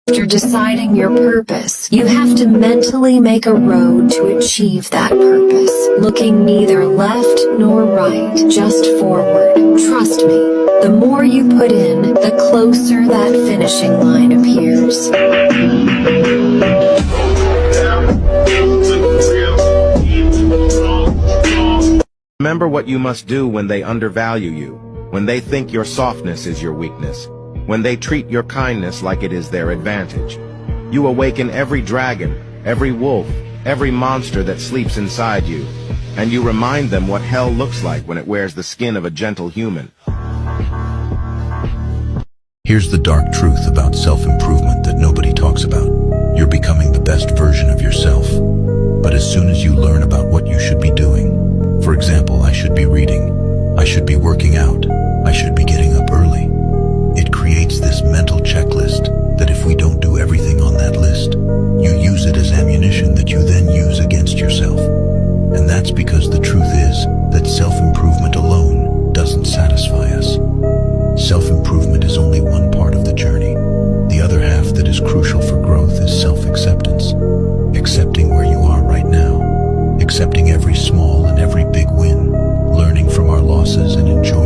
After deciding your purpose, you have to mentally make a road to achieve that purpose, looking neither left nor right, just forward. Trust me, the more you put in, the closer that finishing line appears. Remember what you must do when they undervalue you, when they think your softness is your weakness, when they treat your kindness like it is their advantage. You awaken every dragon, every wolf, every monster that sleeps inside you, and you remind them what hell looks like when it wears the skin of a gentle human. Here's the dark truth about self-improvement that nobody talks about. You're becoming the best version of yourself. But as soon as you learn about what you should be doing, for example, I should be reading, I should be working out, I should be getting up early, it creates this mental checklist that if we don't do everything on that list, you use it as ammunition that you then use against yourself. And that's because the truth is that self-improvement alone doesn't satisfy us. Self-improvement is only one part of the journey. The other half that is crucial for growth is self-acceptance. Accepting where you are right now. Accepting every small and every big win. Learning from our losses and enjoying